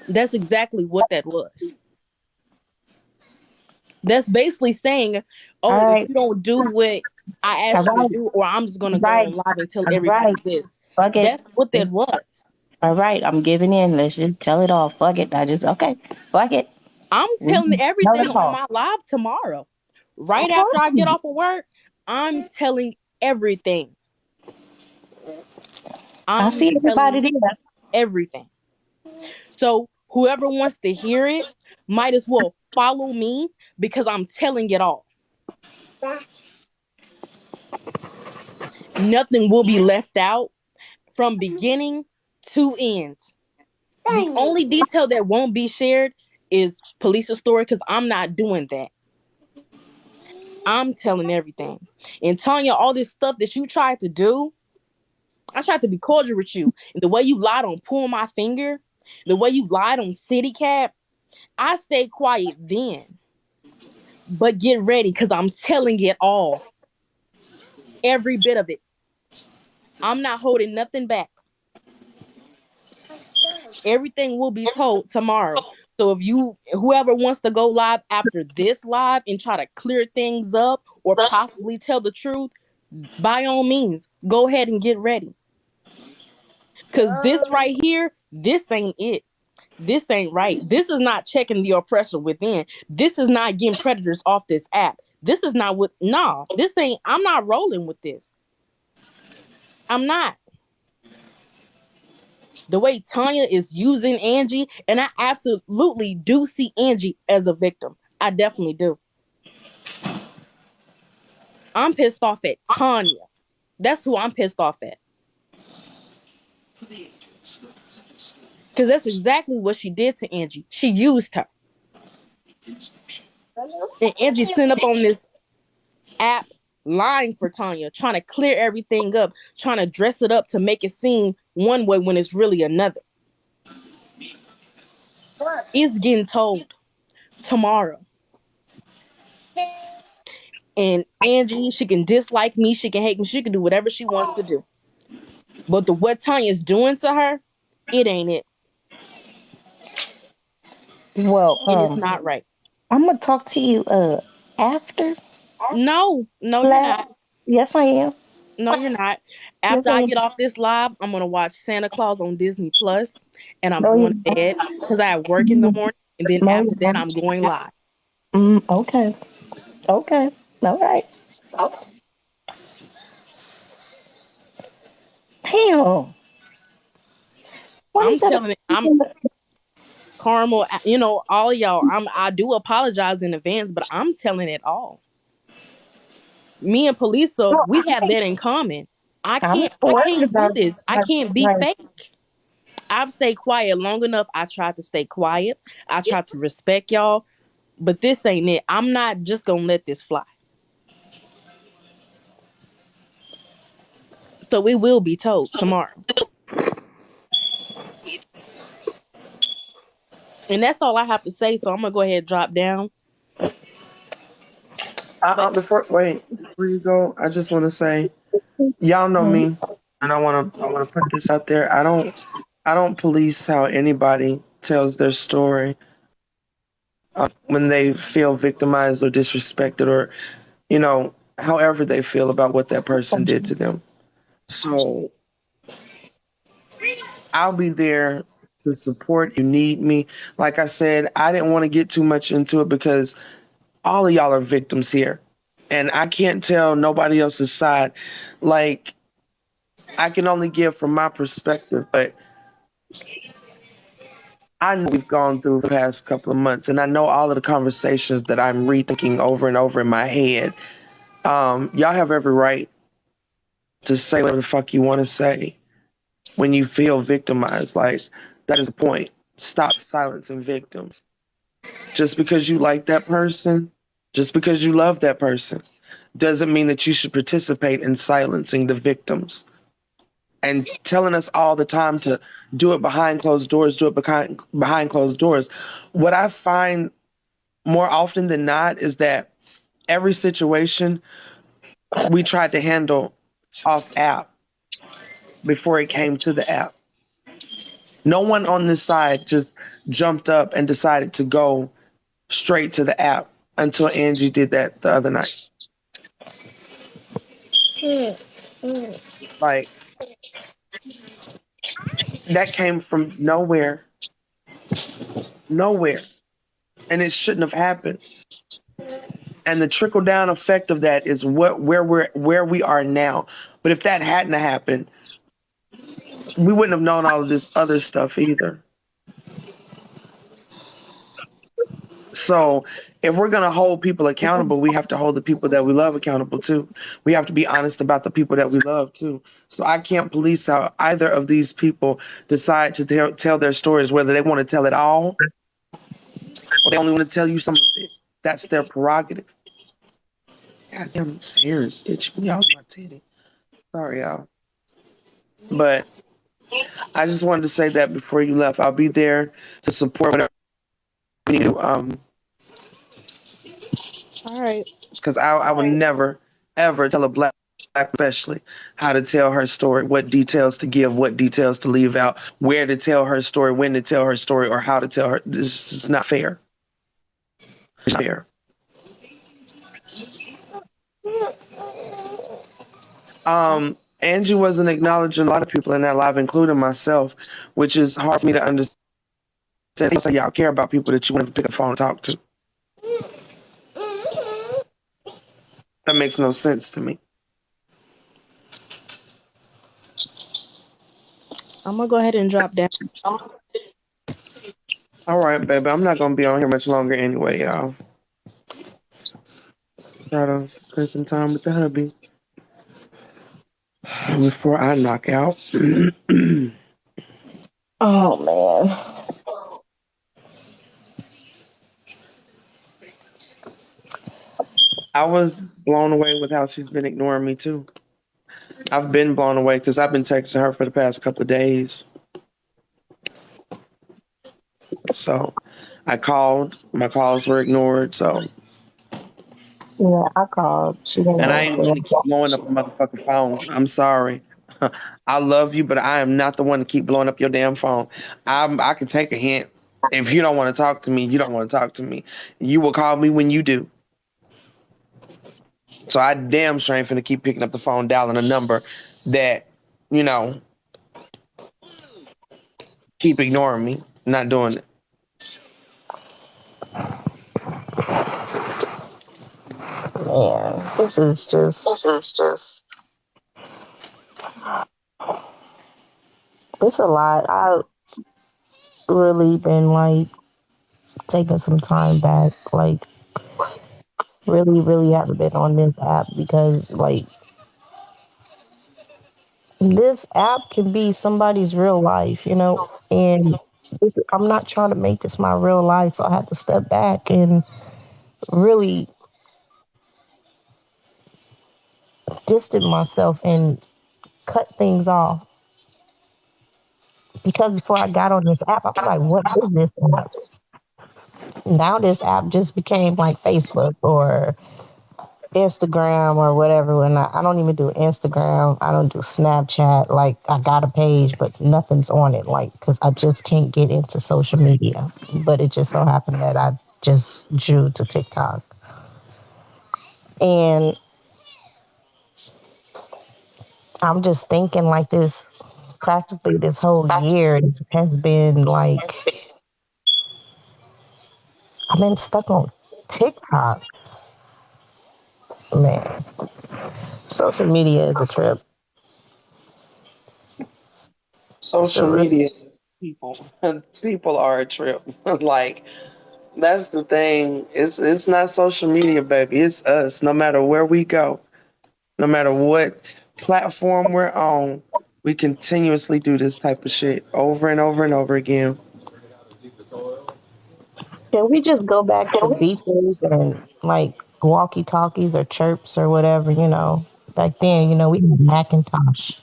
That's exactly what that was. That's basically saying, All oh, if right. you don't do what I All asked you to right. do, or I'm just gonna go Right. on live and tell All right. everybody this. Fuck it. That's what that was. All right. I'm giving in. Let's just tell it all. Fuck it. I just okay. Fuck it. I'm We telling just tell everything it on all. my live tomorrow. Right Of after I get course. off of work, I'm telling everything. I I'm see everybody telling there. everything. So whoever wants to hear it might as well follow me because I'm telling it all. Nothing will be left out from beginning to end. The only detail that won't be shared is Palesa's story because I'm not doing that. I'm telling everything. And Tanya, all this stuff that you tried to do, I tried to be cordial with you. And the way you lied on pulling my finger, the way you lied on City Cap, I stayed quiet then. But get ready because I'm telling it all. Every bit of it. I'm not holding nothing back. Everything will be told tomorrow. So if whoever wants to go live after this live and try to clear things up or possibly tell the truth, by all means, go ahead and get ready. Cause this right here, this ain't it. This ain't right. This is not checking the oppressor within. This is not getting predators off this app. This is not what nah, this ain't I'm not rolling with this. I'm not. The way Tanya is using Angie, and I absolutely do see Angie as a victim. I definitely do. I'm pissed off at Tanya. That's who I'm pissed off at. Because that's exactly what she did to Angie. She used her. And Angie sent up on this app lying for Tanya, trying to clear everything up, trying to dress it up to make it seem one way when it's really another. It's getting told tomorrow. And Angie, she can dislike me, she can hate me, she can do whatever she wants to do. But the what Tanya's doing to her, it ain't it. Well, And it's not right. I'm gonna talk to you after No, no, you're class. not. Yes, I am. No, you're not. Yes, After I I am. get off this live, I'm gonna watch Santa Claus on Disney Plus, and I'm No, going you to bed because I have work in the morning, and then no, after you that, don't. I'm going live. Okay. Okay. All right. Hell, what you I'm gotta telling it. I'm Carmel. All y'all. I do apologize in advance, but I'm telling it all. Me and Palisa, no, we have that in common. I I'm can't. not I worried can't do about this. I can't be like fake. I've stayed quiet long enough. I tried to stay quiet. I tried to respect y'all, but this ain't it. I'm not just gonna let this fly. So it will be told tomorrow. And that's all I have to say. So I'm gonna go ahead and drop down. But Before you go, I just want to say, y'all know me, and I want to put this out there. I don't police how anybody tells their story when they feel victimized or disrespected, or however they feel about what that person did to them. So I'll be there to support if you need me. Like I said, I didn't want to get too much into it because all of y'all are victims here. And I can't tell nobody else's side. Like, I can only give from my perspective, but I know we've gone through the past couple of months, and I know all of the conversations that I'm rethinking over and over in my head. Y'all have every right to say whatever the fuck you want to say when you feel victimized. Like, that is the point. Stop silencing victims. Just because you like that person, just because you love that person, doesn't mean that you should participate in silencing the victims and telling us all the time to do it behind closed doors, do it behind closed doors. What I find more often than not is that every situation we tried to handle off app before it came to the app. No one on this side just jumped up and decided to go straight to the app until Angie did that the other night. Like that came from nowhere, nowhere, and it shouldn't have happened. And the trickle down effect of that is where we are now. But if that hadn't happened, we wouldn't have known all of this other stuff either. So if we're gonna hold people accountable, we have to hold the people that we love accountable too. We have to be honest about the people that we love too. So I can't police how either of these people decide to tell their stories, whether they want to tell it all or they only want to tell you some of it. That's their prerogative. Goddamn, this hair is itching me out of my titty. Sorry, y'all. But I just wanted to say that before you left. I'll be there to support whatever you do. All right. Because I would never, ever tell a black, especially, how to tell her story, what details to give, what details to leave out, where to tell her story, when to tell her story, or how to tell her. This is not fair. It's not fair. Angie wasn't acknowledging a lot of people in that live, including myself, which is hard for me to understand. So y'all care about people that you want to pick up the phone and talk to. That makes no sense to me. I'm gonna go ahead and drop down. All right, baby. I'm not gonna be on here much longer anyway, y'all. Try to spend some time with the hubby before I knock out. Oh man. I was blown away with how she's been ignoring me too. I've been blown away because I've been texting her for the past couple of days. So I called, my calls were ignored. So, Yeah, I called. She didn't and I ain't answer. one to keep blowing up a motherfucking phone. I'm sorry. I love you, but I am not the one to keep blowing up your damn phone. I can take a hint. If you don't want to talk to me, you don't want to talk to me. You will call me when you do. So I damn sure ain't finna keep picking up the phone, dialing a number that, you know, keep ignoring me. Not doing it. Man, it's a lot. I've really been like taking some time back. Like really, really haven't been on this app because like this app can be somebody's real life, you know? And I'm not trying to make this my real life, so I have to step back and really distance myself and cut things off. Because before I got on this app, I was like, what is this app? Now this app just became like Facebook or Instagram or whatever. And I don't even do Instagram. I don't do Snapchat. Like I got a page, but nothing's on it. Like, cause I just can't get into social media. But it just so happened that I just drew to TikTok. And I'm just thinking like this, practically this whole year has been like, I've been stuck on TikTok. Man, social media is a trip. It's a Social real, media, people, people are a trip. Like that's the thing. It's not social media, baby. It's us. No matter where we go, no matter what platform we're on, we continuously do this type of shit over and over and over again. can we just go back to beepers and like walkie talkies or chirps or whatever, you know? Back then, you know, we had Macintosh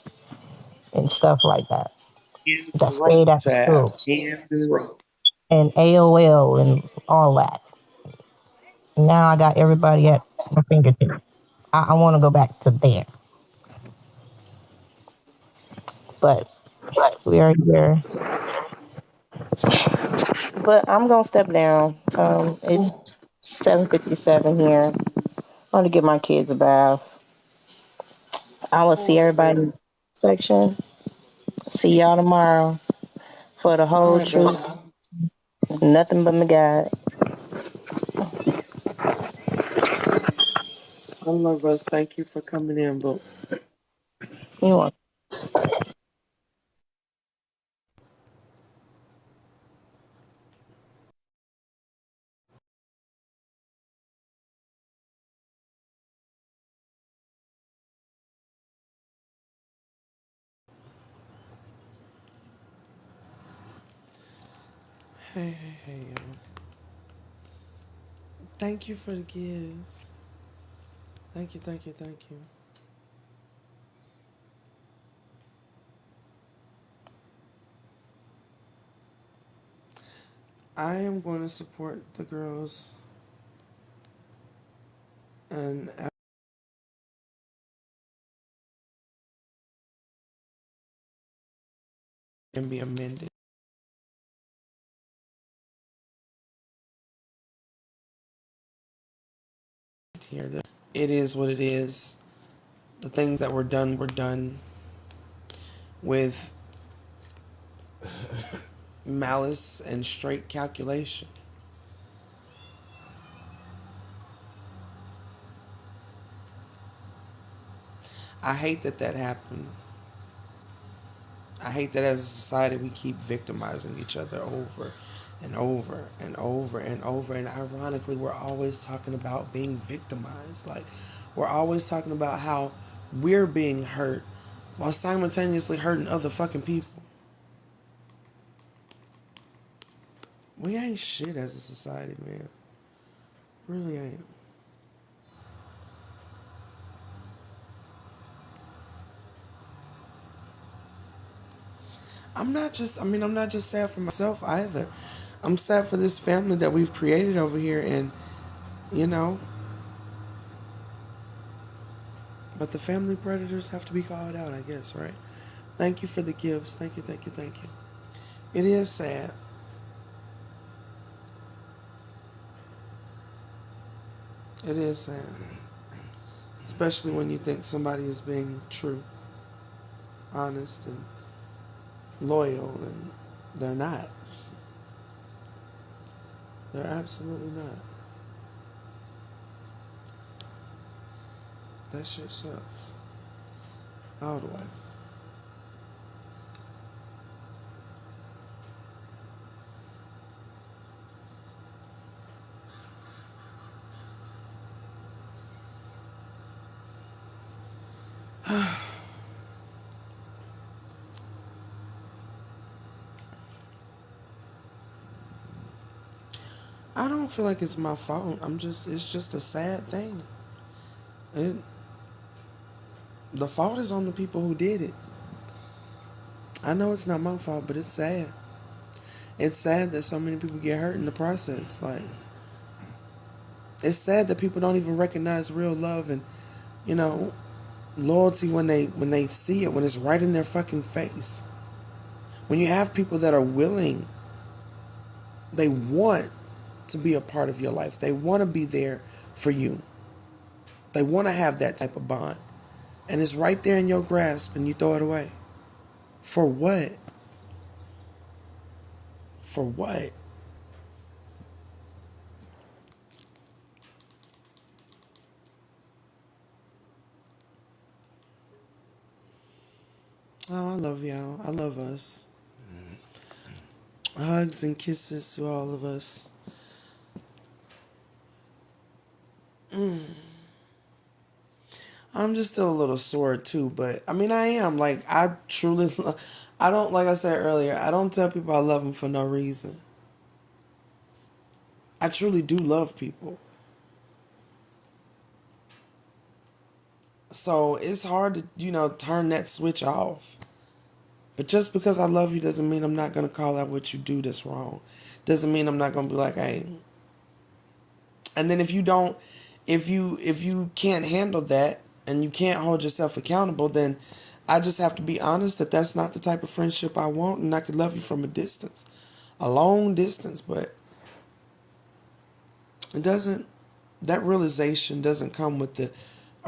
and stuff like that Ends that and rope, stayed after child. school Ends and rope. and AOL and all that. Now I got everybody at my fingertip. I want to go back to there, but we are here. But I'm gonna step down. It's 7:57 here. I'm gonna give my kids a bath. I will see everybody in the section. See y'all tomorrow for the All whole right, baby. truth. Nothing but my God. I love us. Thank you for coming in, but You want Hey, hey, hey, yo. Thank you for the gifts. Thank you, thank you, thank you. I am going to support the girls and be amended here. It is what it is. The things that were done with malice and straight calculation. I hate that that happened. I hate that as a society we keep victimizing each other over and over and over and over. And ironically, we're always talking about being victimized. Like, we're always talking about how we're being hurt while simultaneously hurting other fucking people. We ain't shit as a society, man. Really ain't. I'm not just sad for myself either. I'm sad for this family that we've created over here, and, you know, but the family predators have to be called out, I guess, right? Thank you for the gifts. Thank you, thank you, thank you. It is sad. It is sad. Especially when you think somebody is being true, honest, and loyal, and they're not. They're absolutely not. That shit sucks. All the way. I don't feel like it's my fault. It's just a sad thing. It, the fault is on the people who did it. I know it's not my fault, but it's sad. It's sad that so many people get hurt in the process. Like, it's sad that people don't even recognize real love and, you know, loyalty when they see it, when it's right in their fucking face. When you have people that are willing, they want to be a part of your life. They want to be there for you. They want to have that type of bond. And it's right there in your grasp and you throw it away. For what? For what? Oh, I love y'all. I love us. Hugs and kisses to all of us. I'm just still a little sore too, but I mean, I am. Like, I truly, I don't, like I said earlier, I don't tell people I love them for no reason. I truly do love people. So it's hard to, turn that switch off. But just because I love you doesn't mean I'm not going to call out what you do that's wrong. Doesn't mean I'm not going to be like, hey. And then if you can't handle that and you can't hold yourself accountable, then I just have to be honest that that's not the type of friendship I want, and I could love you from a distance. a long distance, but it doesn't. That realization doesn't come with the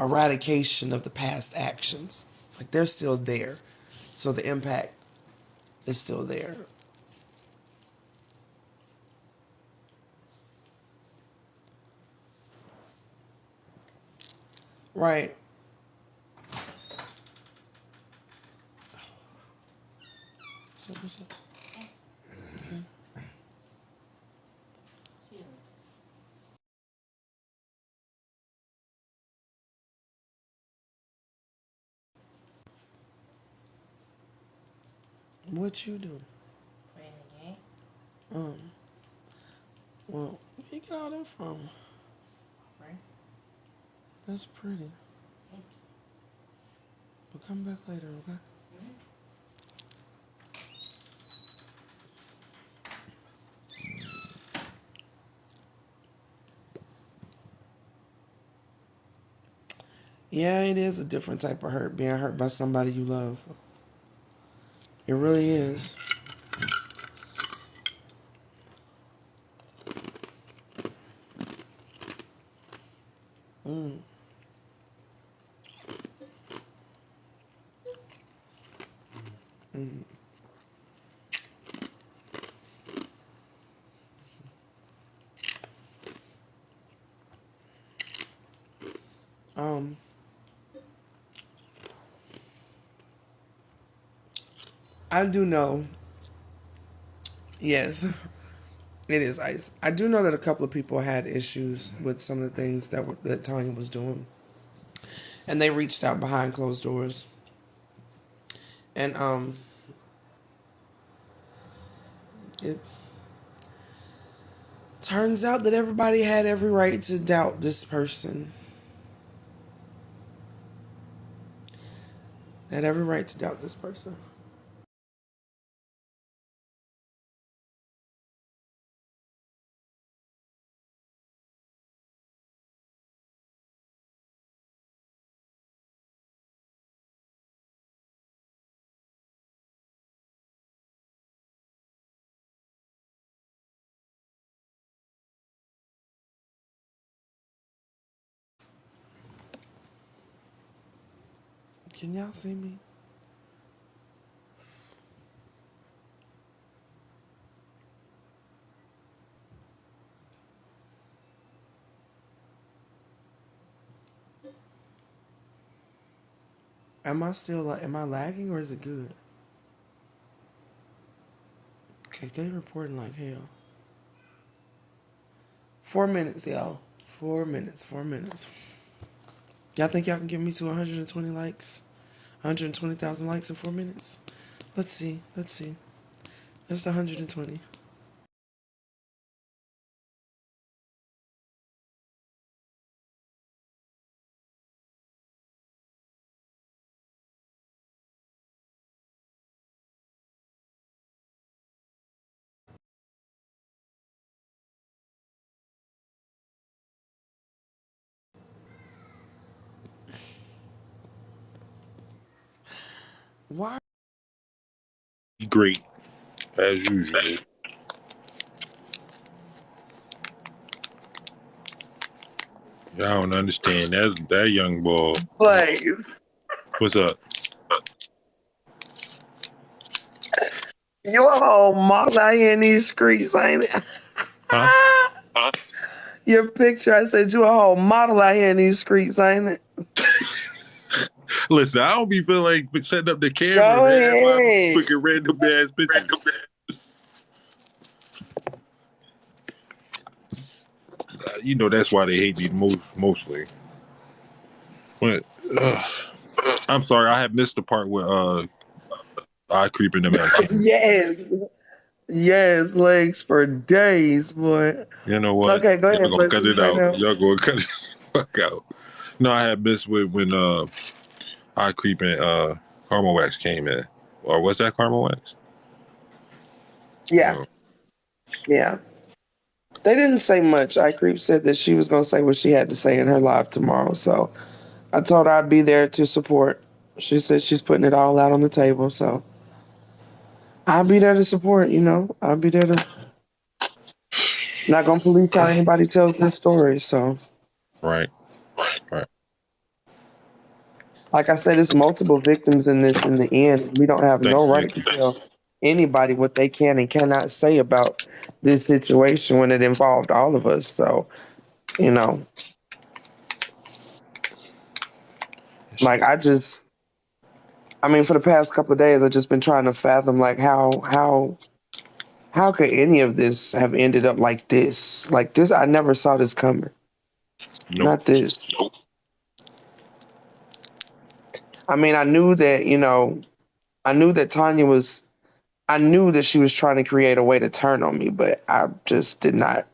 eradication of the past actions. Like they're still there, so the impact is still there. Right. What's up? Okay. What you do? Playing the game. Um. Well, where you get all that from? Right? That's pretty. But come back later, okay? Yeah, it is a different type of hurt, being hurt by somebody you love. It really is. Mm. Mm. Um, I do know, yes, it is ice. I do know that a couple of people had issues with some of the things that Tanya was doing, and they reached out behind closed doors. And it turns out that everybody had every right to doubt this person. Had every right to doubt this person. Can y'all see me? Am I lagging or is it good? Cause they reporting like hell. 4 minutes, y'all. 4 minutes. 4 minutes. Y'all think y'all can get me to 120 likes? 120,000 likes in 4 minutes? Let's see. Let's see. Just 120. Why? Great as usual. Y'all don't understand that young boy. Please. What's up? You a whole model out here in these streets, ain't it? Huh? Your picture, I said you a whole model out here in these streets, ain't it? Listen, I don't be feeling like setting up the camera, Go man. That's why I be ahead. picking random ass pictures. You know that's why they hate me mostly. But I'm sorry, I have missed the part where I creeping them at King. Yes. Yes, legs for days, boy. You know what? Okay, go Y'all ahead, gonna but cut you it say out. now. Y'all gonna cut it the fuck out. No, I had missed when I creeping Caramel Wax came in. Or was that Caramel Wax? Yeah, Oh. yeah. They didn't say much. iCreep said that she was going to say what she had to say in her live tomorrow. So I told her I'd be there to support. She said she's putting it all out on the table. So I'll be there to support. I'll be there to. Not gonna police how anybody tells their story. So, Right. Right. like I said, it's multiple victims in this. In the end, we don't have Thanks, no right to Nikki. tell anybody what they can and cannot say about this situation when it involved all of us. So, you know, like I mean, for the past couple of days, I've just been trying to fathom like how could any of this have ended up like this? Like this, I never saw this coming. Nope. Not this. I mean, I knew that Tanya was. I knew that she was trying to create a way to turn on me, but I just did not.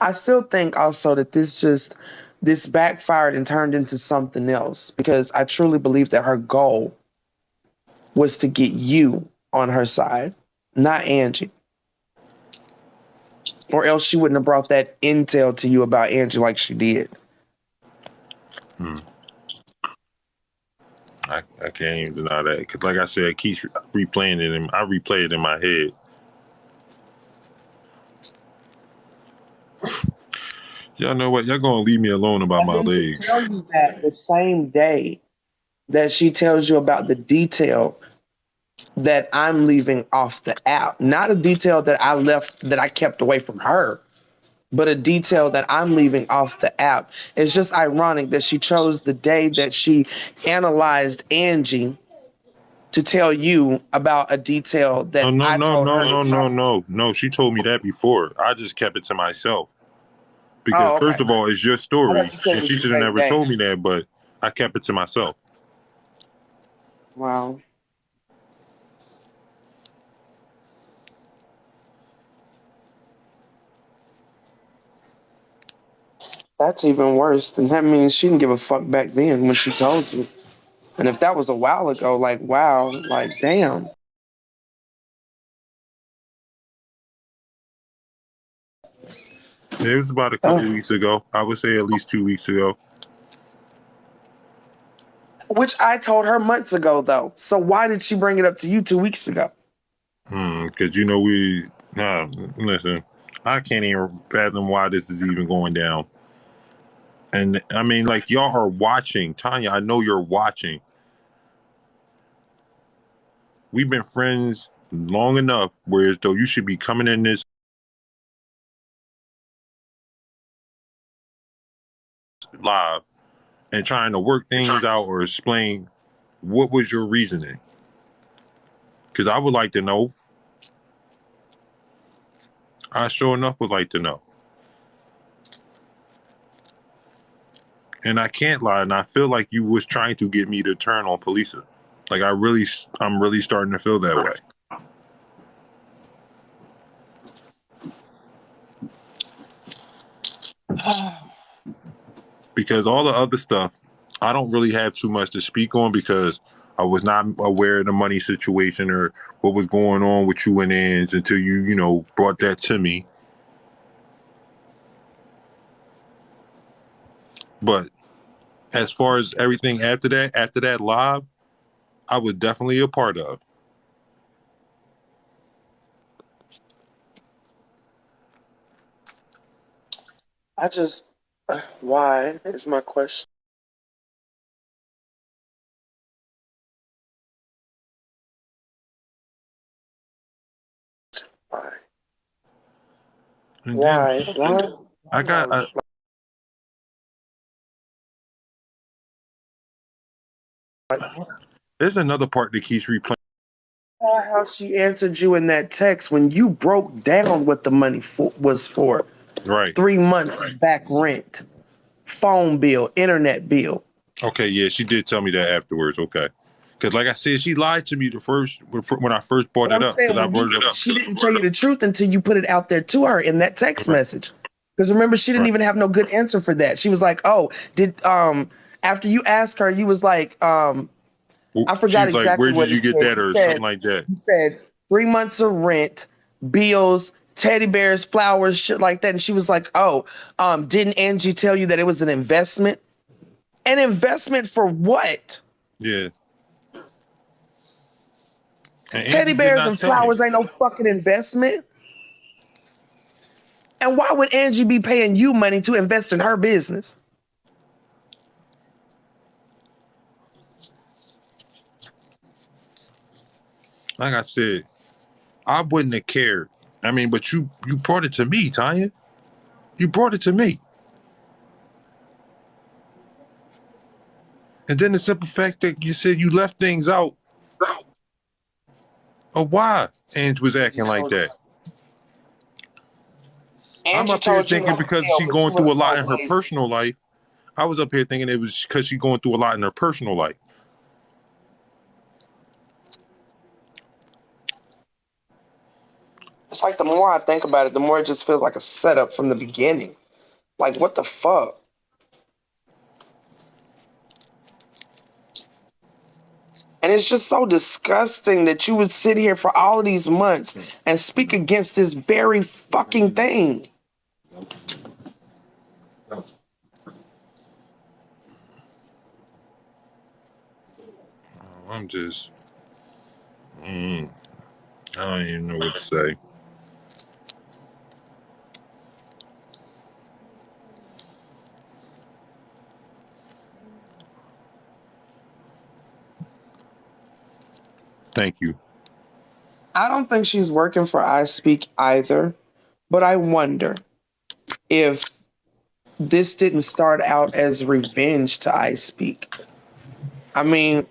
I still think also that this backfired and turned into something else because I truly believe that her goal was to get you on her side, not Angie. Or else she wouldn't have brought that intel to you about Angie like she did. Hmm. I can't even deny that because, like I said, it keeps replaying it, and I replay it in my head. Y'all know what? Y'all gonna leave me alone about And my then to legs. tell you that the same day that she tells you about the detail that I'm leaving off the app, not a detail that I kept away from her, but a detail that I'm leaving off the app. It's just ironic that she chose the day that she analyzed Angie to tell you about a detail Oh that no I no told no her to no no cover. no no! She told me that before. I just kept it to myself because Oh, first okay. of all, it's your I thought story, you said it and was she the should have same never day. told me that. But I kept it to myself. Wow. That's even worse. And that means she didn't give a fuck back then when she told you. And if that was a while ago, like, wow, like, damn. It was about a couple Ugh. weeks ago. I would say at least 2 weeks ago. Which I told her months ago, though. So why did she bring it up to you 2 weeks ago? Because listen, I can't even fathom why this is even going down. And I mean, like y'all are watching, Tanya. I know you're watching. We've been friends long enough, whereas though you should be coming in this live and trying to work things out or explain what was your reasoning. Because I would like to know. I sure enough would like to know. And I can't lie, and I feel like you was trying to get me to turn on Palesa. Like I'm really starting to feel that way. Because all the other stuff, I don't really have too much to speak on because I was not aware of the money situation or what was going on with you and Ange until you brought that to me. But as far as everything after that live, I was definitely a part of. I just, why is my question. Why? And then Why? Why? I got there's another part that keeps replaying. How she answered you in that text when you broke down what the money was for. Right. 3 months back rent, phone bill, internet bill. Okay. Yeah, she did tell me that afterwards. Okay. Because like I said, she lied to me when I first brought But it I'm up. Because saying I brought it up. she didn't tell you the truth until you put it out there to her in that text Right. message. Because remember, she didn't Right. even have no good answer for that. She was like, "Oh, did after you asked her, you was like, I She forgot was like, exactly "Where what did it you get said. that?" or something like that. You said 3 months of rent, bills, teddy bears, flowers, shit like that." And she was like, "Oh, didn't Angie tell you that it was an investment? An investment for what?" Yeah. And Teddy Angie did bears not and tell me. flowers ain't no fucking investment. And why would Angie be paying you money to invest in her business? Like I said, I wouldn't have cared. I mean, but you brought it to me, Tanya. You brought it to me. And then the simple fact that you said you left things out of why Angie was acting like that. I'm Angie up here told you thinking not to because tell, she's but you going through a was lot so in her lazy. personal life. I was up here thinking it was because she's going through a lot in her personal life. It's like the more I think about it, the more it just feels like a setup from the beginning. Like, what the fuck? And it's just so disgusting that you would sit here for all of these months and speak against this very fucking thing. I'm just, I don't even know what to say. Thank you. I don't think she's working for I Speak either, but I wonder if this didn't start out as revenge to I Speak. I mean,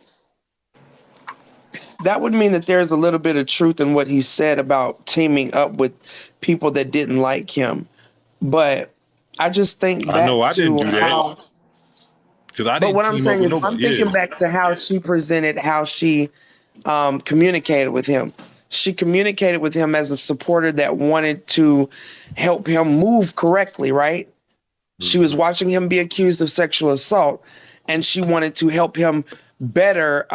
that would mean that there's a little bit of truth in what he said about teaming up with people that didn't like him. But I just think I know back I didn't to do that how, because I but didn't what I'm team up saying with is, I'm nobody. thinking Yeah. back to how she presented, how she communicated with him. She communicated with him as a supporter that wanted to help him move correctly, right? She was Mhm. watching him be accused of sexual assault, and she wanted to help him better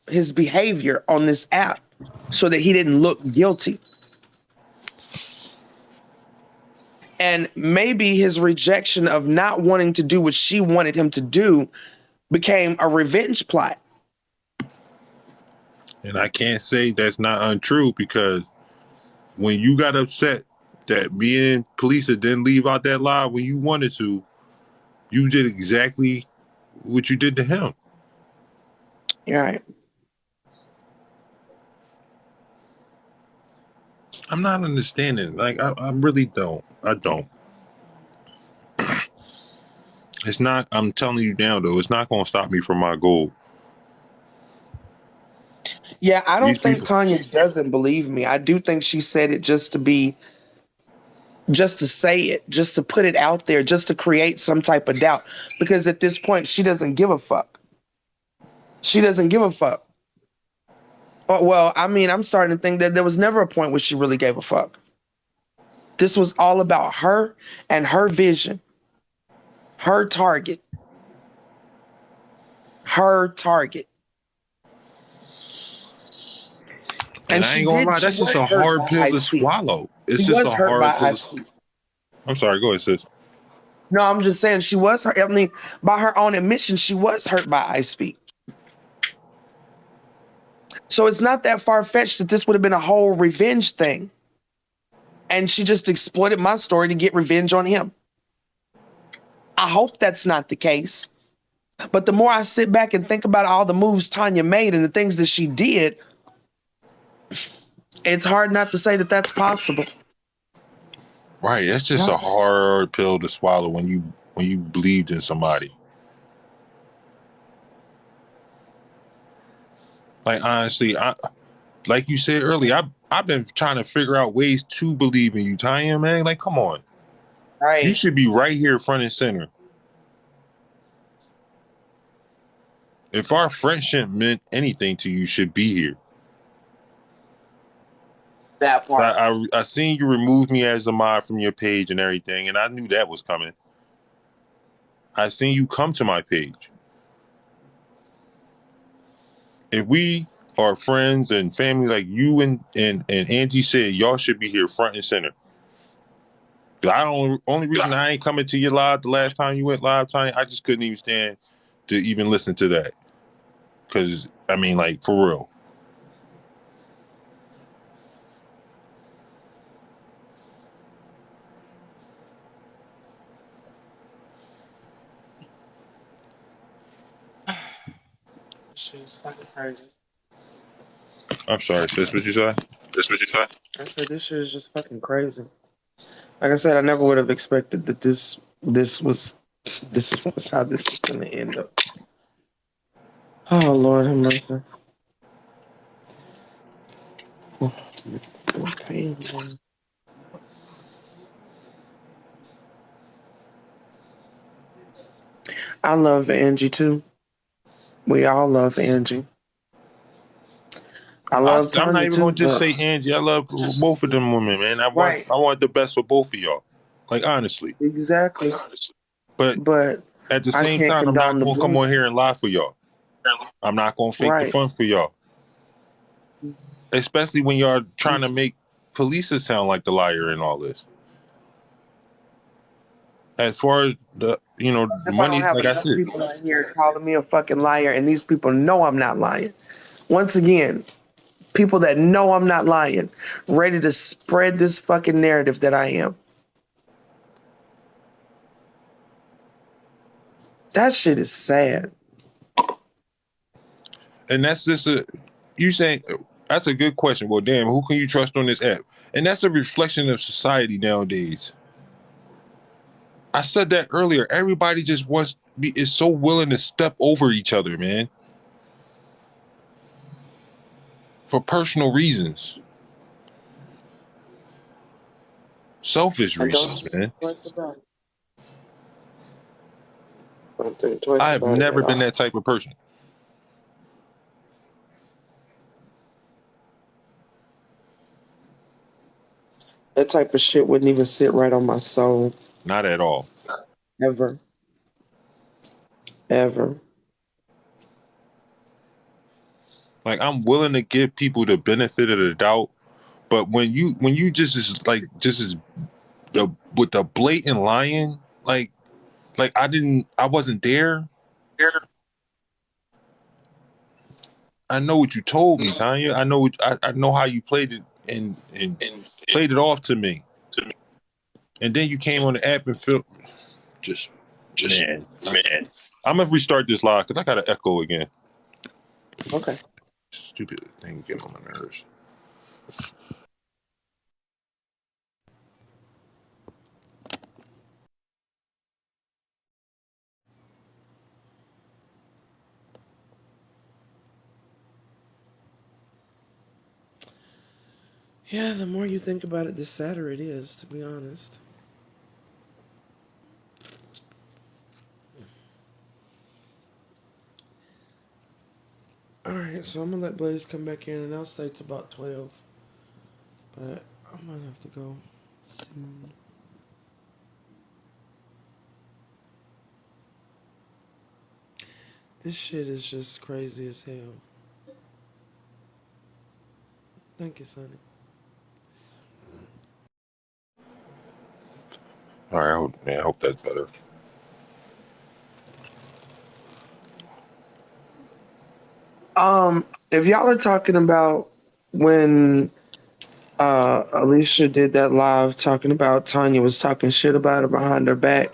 his behavior on this app so that he didn't look guilty. And maybe his rejection of not wanting to do what she wanted him to do became a revenge plot. And I can't say that's not untrue because when you got upset that me and Palesa didn't leave out that live when you wanted to, you did exactly what you did to him. All right. I'm not understanding. Like I really don't. I don't. It's not. I'm telling you now, though. It's not going to stop me from my goal. Yeah, I These don't think people. Tanya doesn't believe me. I do think she said it just to say it, just to put it out there, just to create some type of doubt. Because at this point, she doesn't give a fuck. She doesn't give a fuck. Well, I mean, I'm starting to think that there was never a point where she really gave a fuck. This was all about her and her vision, her target, her target. And And I ain't gonna lie, she that's just was a hurt hard by pill I to Speak. swallow. She It's just was a hurt by hard pill I to. Speak. I'm sorry. Go ahead, sis. No, I'm just saying she was hurt. I mean, by her own admission, she was hurt by I Speak. So it's not that far fetched that this would have been a whole revenge thing. And she just exploited my story to get revenge on him. I hope that's not the case. But the more I sit back and think about all the moves Tanya made and the things that she did, it's hard not to say that that's possible. Right. That's just a hard pill to swallow when you believed in somebody. Like honestly, like you said earlier, I've been trying to figure out ways to believe in you, Tanya, man. Like, come on. You Right. should be right here front and center. If our friendship meant anything to you, you should be here. That part. I seen you remove me as a mod from your page and everything, and I knew that was coming. I seen you come to my page. If we are friends and family like you and Angie said, y'all should be here front and center. I don't only reason I ain't coming to your live the last time you went live, Tanya, I just couldn't even stand to even listen to that. Cause I mean, like for real. Shit's fucking crazy. I'm sorry, sis. What you say? I said this shit is just fucking crazy. Like I said, I never would have expected that this was how this was gonna end up. Oh Lord have mercy. Okay, man. I love Angie too. We all love Angie. I love I'm not Tanya even gonna too, just but say Angie. I love both of them women, man. right, I want the best for both of y'all. Like honestly. exactly. But But at the I same can't time, I'm condone not the gonna come bull. on here and lie for y'all. I'm not gonna fake the Right. fun for y'all. Especially when y'all trying to make Palesa sound like the liar in all this. As far as the If I don't money, have like I enough said, people out here calling me a fucking liar, and these people know I'm not lying. Once again, people that know I'm not lying, ready to spread this fucking narrative that I am. That shit is sad. and that's just you saying that's a good question. Well, damn, who can you trust on this app? And that's a reflection of society nowadays. I said that earlier. Everybody just is so willing to step over each other, man, for personal reasons, selfish I don't reasons, think man. twice about it. I don't think twice I have about it never at been all. that type of person. That type of shit wouldn't even sit right on my soul. Not at all. Ever. Ever. Like I'm willing to give people the benefit of the doubt, but when you just is like just as the with the blatant lying, like I wasn't there. I know what you told me, Tanya. I know how you played it and played it off to me. And then you came on the app and felt just man. I'm gonna restart this live because I got an echo again. Okay. Stupid thing getting on my nerves. Yeah, the more you think about it, the sadder it is, to be honest. Alright, so I'm gonna let Blaze come back in and I'll stay to about 12. But I might have to go soon. This shit is just crazy as hell. Thank you, Sonny. All right, I hope that's better. If y'all are talking about when Alicia did that live talking about Tanya was talking shit about her behind her back,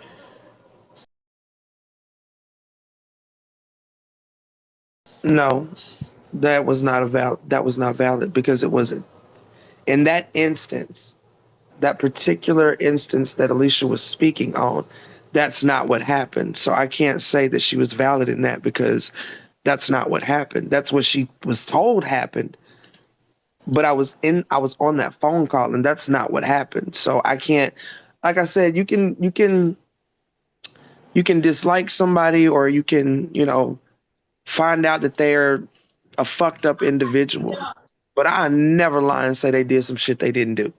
no, that was not valid because it wasn't. In that instance, that particular instance that Alicia was speaking on, that's not what happened. So I can't say that she was valid in that because that's not what happened. That's what she was told happened. But I was on that phone call and that's not what happened. So I can't, like I said, you can dislike somebody or you can, find out that they're a fucked up individual. But I never lie and say they did some shit they didn't do.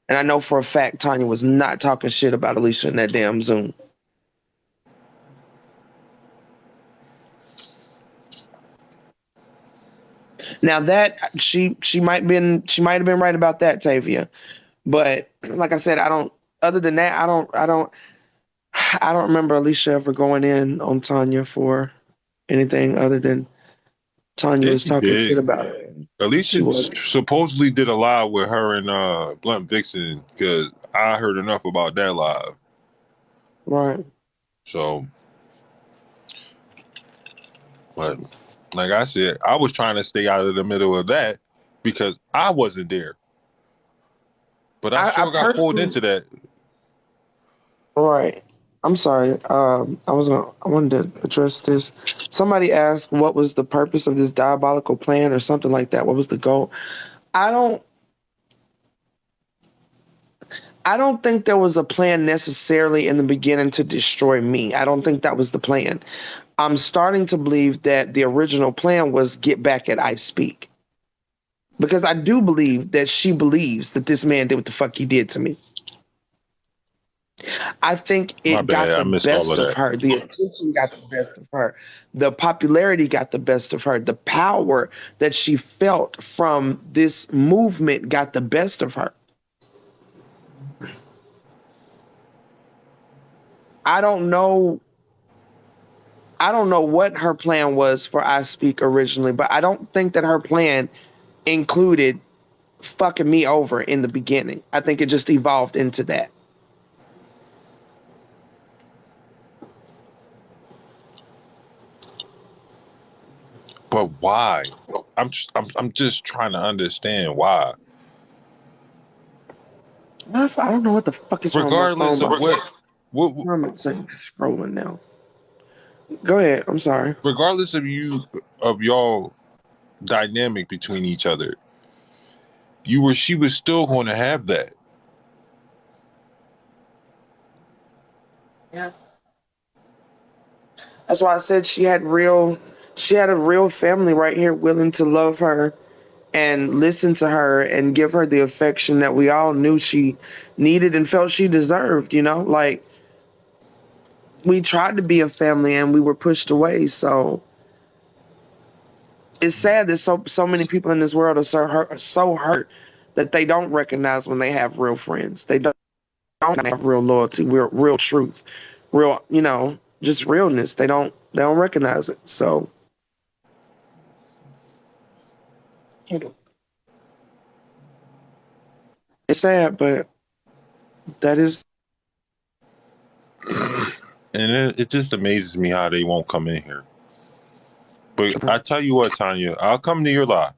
And I know for a fact Tanya was not talking shit about Alicia in that damn Zoom. Now that she might have been right about that, Tavia. But like I said, I don't. Other than that, I don't remember Alicia ever going in on Tanya for anything other than Tanya Yeah, was she talking shit did. about her. She Alicia wasn't. supposedly did a live with her and Blunt Vixen because I heard enough about that live. Right. So, but Like I said, I was trying to stay out of the middle of that because I wasn't there. But I I sure got pulled personally, into that. right. I'm sorry. I wanted to address this. Somebody asked what was the purpose of this diabolical plan or something like that. What was the goal? I don't I don't think there was a plan necessarily in the beginning to destroy me. I don't think that was the plan. I'm starting to believe that the original plan was get back at I Speak. Because I do believe that she believes that this man did what the fuck he did to me. I think My it bad. got I the missed all best of of that. her. The attention got the best of her. The popularity got the best of her. The power that she felt from this movement got the best of her. I don't know. I don't know what her plan was for I Speak originally, but I don't think that her plan included fucking me over in the beginning. I think it just evolved into that. But why? I'm just trying to understand why. I don't know what the fuck is wrong with my Regardless phone. of what, I'm scrolling now. Go ahead. I'm sorry. regardless of y'all dynamic between each other, she was still going to have that. Yeah. That's why I said she had a real family right here willing to love her and listen to her and give her the affection that we all knew she needed and felt she deserved, you know? Like we tried to be a family and we were pushed away. So it's sad that so many people in this world are so hurt that they don't recognize when they have real friends. They don't have real loyalty, real truth, real, just realness. They don't recognize it. So it's sad, but that is And it just amazes me how they won't come in here. But I tell you what, Tanya, I'll come to your live.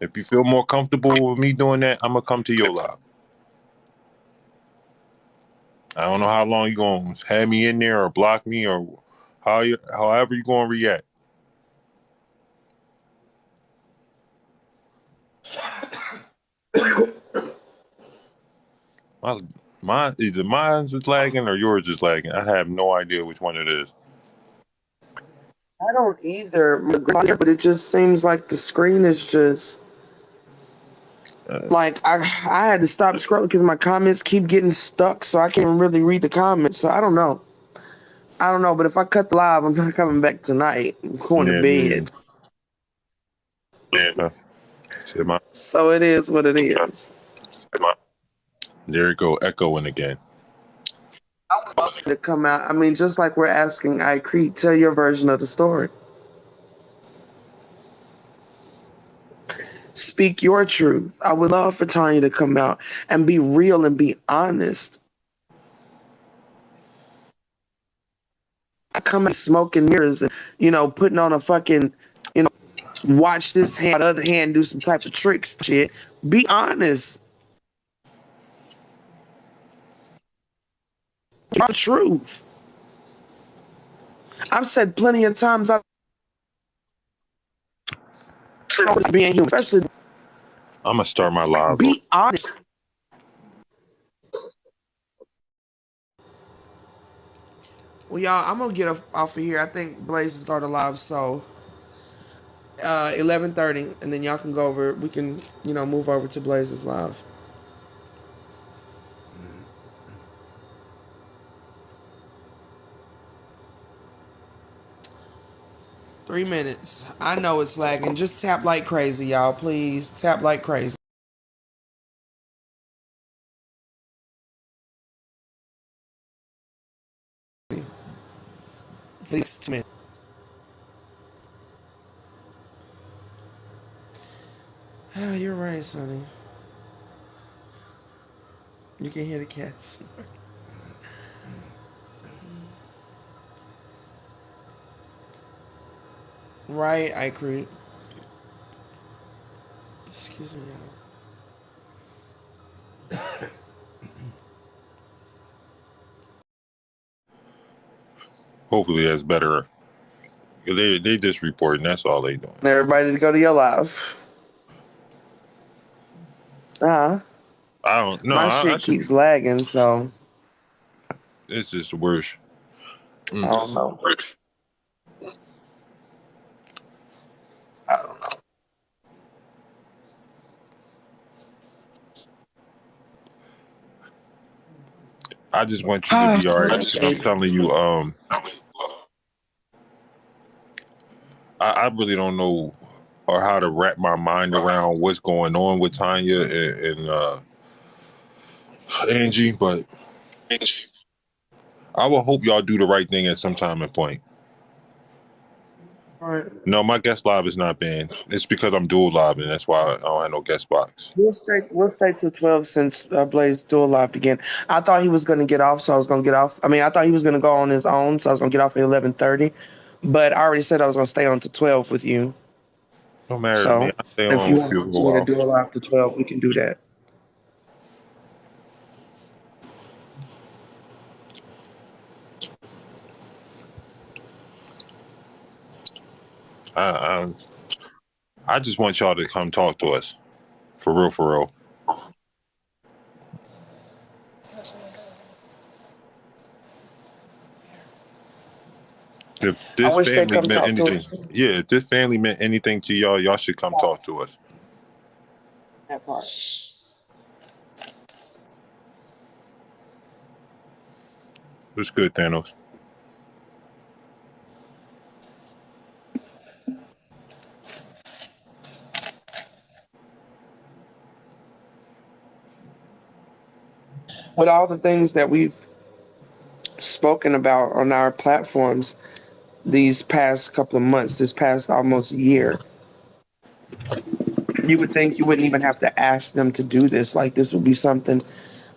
If you feel more comfortable with me doing that, I'm gonna come to your live. I don't know how long you gonna have me in there or block me or however you gonna react. My, either mine's is lagging or yours is lagging. I have no idea which one it is. I don't either, but it just seems like the screen is just Uh, like I had to stop scrolling because my comments keep getting stuck, so I can't really read the comments. So I don't know. I don't know, but if I cut the live, I'm not coming back tonight. I'm going to yeah, bed. uh, see my, So it is what it is. there it go, echoing again. To come out. I mean, just like we're asking I Crete, tell your version of the story. Speak your truth. I would love for Tanya to come out and be real and be honest. I come out smoking mirrors and, putting on a fucking, watch this hand, the other hand do some type of tricks shit. Be honest. The truth. I've said plenty of times I being human, especially I'm gonna start my live over. be honest. Well, y'all, I'm gonna get off of here. I think Blaze is started live, so 11:30, and then y'all can go over. We can, move over to Blaze's live. 3 minutes. I know it's lagging. Just tap like crazy, y'all. Please tap like crazy. Please, 2 minutes. Ah, you're right, Sonny. You can hear the cats. Right, I agree. Excuse me, y'all. Hopefully that's better. They just reporting. That's all they doing. Everybody to go to your live. Uh, I don't know. my I shit should. keeps lagging, so It's just the worst. I Mm. don't know. I don't know. I just want you to be all right because I'm telling you, I really don't know or how to wrap my mind around what's going on with Tanya and Angie, but I will hope y'all do the right thing at some time and point. All right. No, my guest live is not banned. It's because I'm dual live, and that's why I don't have no guest box. We'll stay to 12 since Blaze dual live again. I thought he was gonna get off, so I was gonna get off. I mean, I thought he was gonna go on his own, so I was gonna get off at 11:30. But I already said I was gonna stay on to 12 with you. Don't matter to me. So I stay if on you with want to you for a continue to while. dual live to 12, we can do that. I, I just want y'all to come talk to us, for real, for real. If I this wish they'd family come meant talk to anything, us. yeah, if this family meant anything to y'all, y'all should come talk to us. That part. It's good, Thanos. With all the things that we've spoken about on our platforms these past couple of months, this past almost year, you would think you wouldn't even have to ask them to do this. Like this would be something.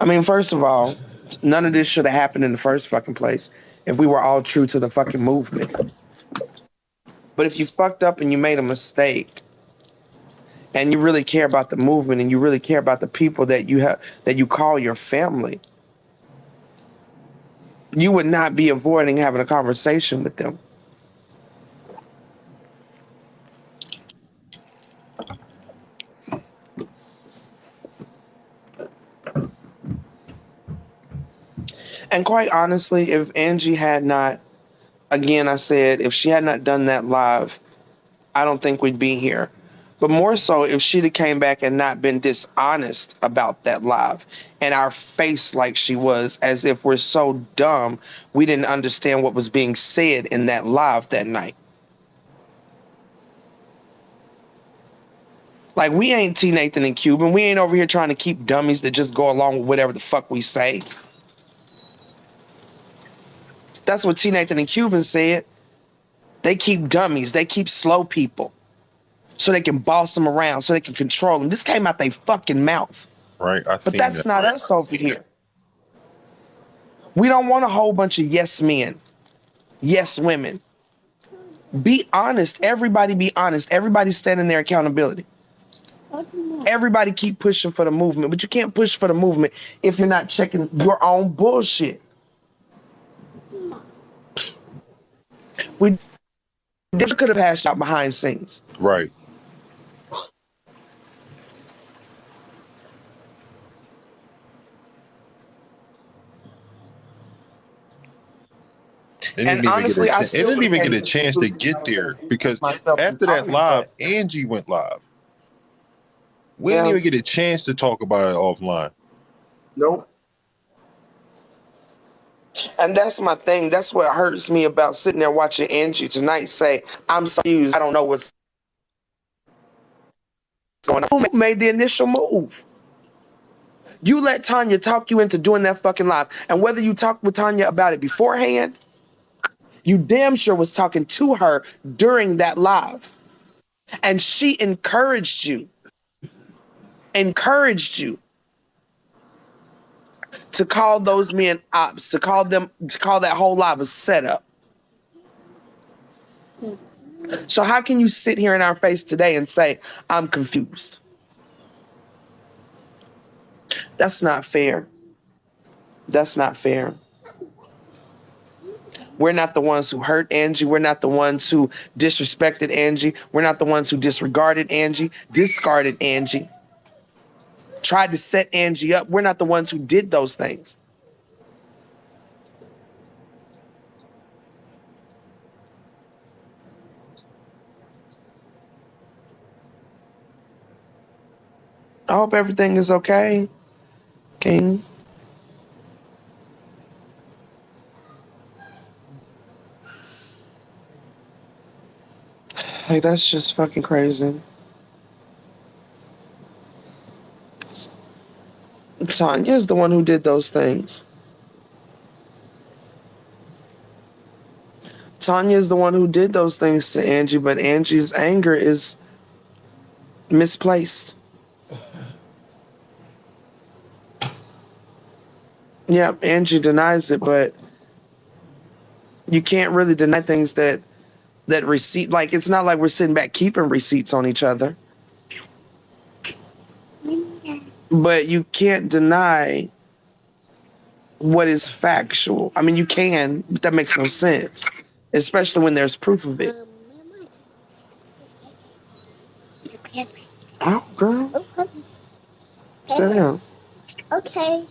I mean, first of all, none of this should have happened in the first fucking place if we were all true to the fucking movement. But if you fucked up and you made a mistake and you really care about the movement and you really care about the people that you have that you call your family, you would not be avoiding having a conversation with them. And quite honestly, if Angie had not, again, I said, if she had not done that live, I don't think we'd be here. But more so, if she'd have came back and not been dishonest about that live and our face like she was, as if we're so dumb we didn't understand what was being said in that live that night. Like we ain't T Nathan and Cuban. We ain't over here trying to keep dummies that just go along with whatever the fuck we say. That's what T Nathan and Cuban said. They keep dummies. They keep slow people so they can boss them around, so they can control them. This came out their fucking mouth. Right? I But seen that's that. not us over here. We don't want a whole bunch of yes men, yes women. Be honest. Everybody be honest. Everybody stand in their accountability. Everybody keep pushing for the movement, but you can't push for the movement if you're not checking your own bullshit. We could have hashed out behind scenes. Right. It And didn't even get a honestly, I chance. It still didn't would have even came get a to the chance to conclusion I get was going there to do this because myself and after that Tommy, live, but Angie went live. We didn't yeah, even get a chance to talk about it offline. nope. And that's my thing. That's what hurts me about sitting there watching Angie tonight say, I'm so confused. I don't know what's going on. Who made the initial move? You let Tanya talk you into doing that fucking live. And whether you talked with Tanya about it beforehand, you damn sure was talking to her during that live. And she encouraged you to call those men ops, to call that whole live a setup. So how can you sit here in our face today and say, I'm confused? That's not fair. That's not fair. We're not the ones who hurt Angie. We're not the ones who disrespected Angie. We're not the ones who disregarded Angie, discarded Angie, tried to set Angie up. We're not the ones who did those things. I hope everything is okay, King. Like, that's just fucking crazy. Tanya is the one who did those things. Tanya is the one who did those things to Angie, but Angie's anger is misplaced. Yeah, Angie denies it, but you can't really deny things that receipt. Like, it's not like we're sitting back keeping receipts on each other. But you can't deny what is factual. I mean, you can, but that makes no sense, especially when there's proof of it. Oh, girl. Sit down. Okay.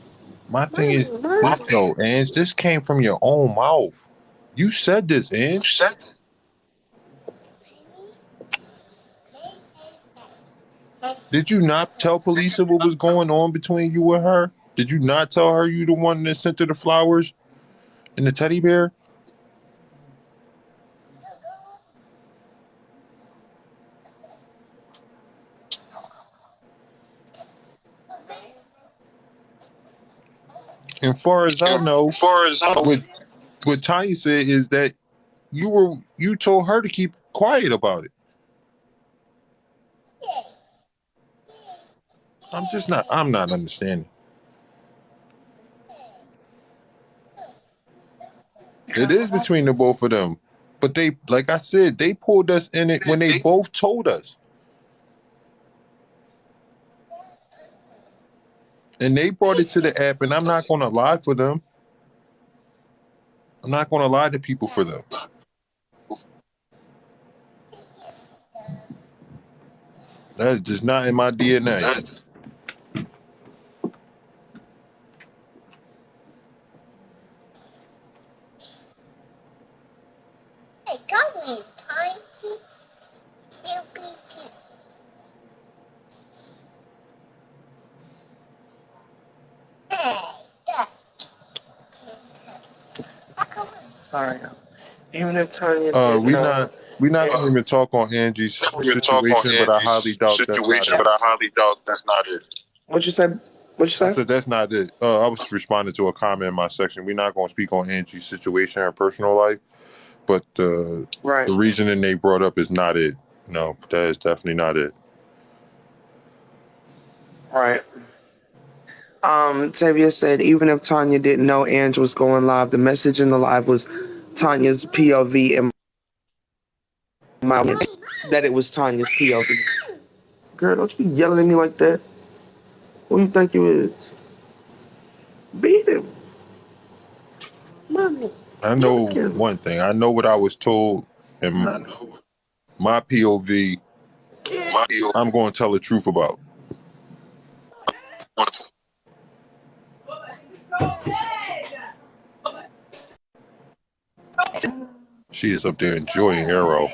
My thing is this though, Ange. This came from your own mouth. You said this, Ange. Did you not tell Palesa what was going on between you and her? Did you not tell her you the one that sent her the flowers and the teddy bear? And far as I know, what Tanya said is that you told her to keep quiet about it. I'm not understanding. It is between the both of them. But they, like I said, they pulled us in it when they both told us. And they brought it to the app, and I'm not going to lie for them. I'm not going to lie to people for them. That's just not in my DNA. Sorry. Even if Tanya didn't know. We're not going to even talk on Angie's situation, but I highly doubt that's not it. What'd you say? What'd you I say? said that's not it. I was responding to a comment in my section. We're not going to speak on Angie's situation, her personal life, but the reasoning they brought up is not it. No, that is definitely not it. Right. Tavia said, even if Tanya didn't know Ange was going live, the message in the live was Tanya's POV and my that it was Tanya's POV. Girl, don't you be yelling at me like that. Who you think you is? Beat him. Mommy. I know one thing. I know what I was told, and my POV, I'm going to tell the truth about. She is up there enjoying Arrow.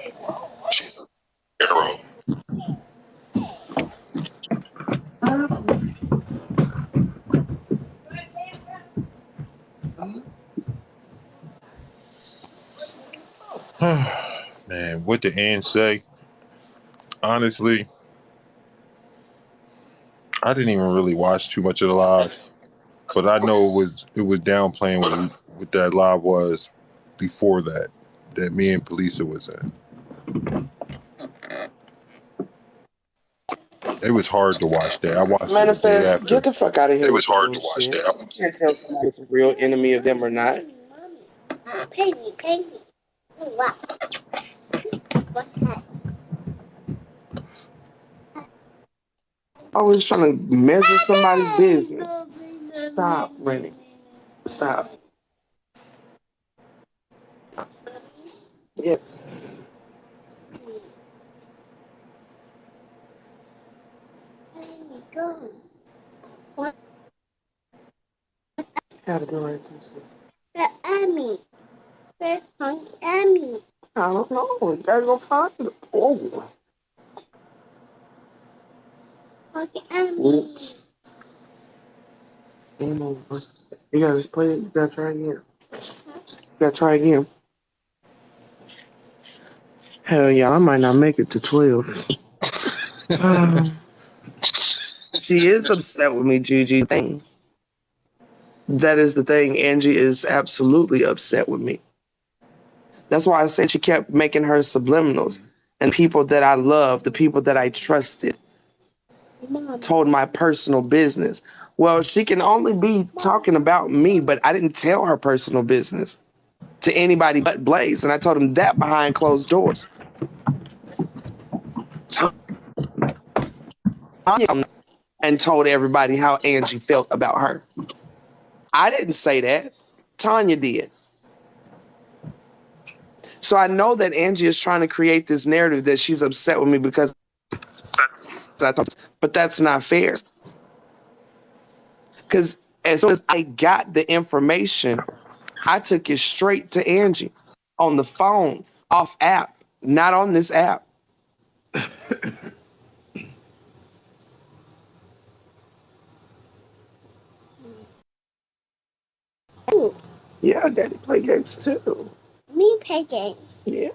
Man, what did Ann say? Honestly, I didn't even really watch too much of the live, but I know it was downplaying what that live was before that me and Palesa was in. It was hard to watch that. I watched it the day after. Get the fuck out of here. It was hard to watch that. You can't tell somebody it's a real enemy of them or not. Pay me. Wow. Always trying to measure somebody's business. Stop, Rennie. Stop. Yes. Gotta go right this way. I don't know. You gotta go find it. Oh. Oops. Game over. You gotta play it. You gotta try again. You gotta try again. Hell yeah, I might not make it to 12. She is upset with me, Gigi. Thing. That is the thing. Angie is absolutely upset with me. That's why I said she kept making her subliminals. And people that I love, the people that I trusted, told my personal business. Well, she can only be talking about me, but I didn't tell her personal business to anybody but Blaze. And I told him that behind closed doors. Tanya and told everybody how Angie felt about her. I didn't say that. Tanya did. So I know that Angie is trying to create this narrative that she's upset with me because I thought, but that's not fair. Because as soon as I got the information, I took it straight to Angie on the phone, off app, not on this app. Yeah, Daddy play games too. Me play games. Yeah.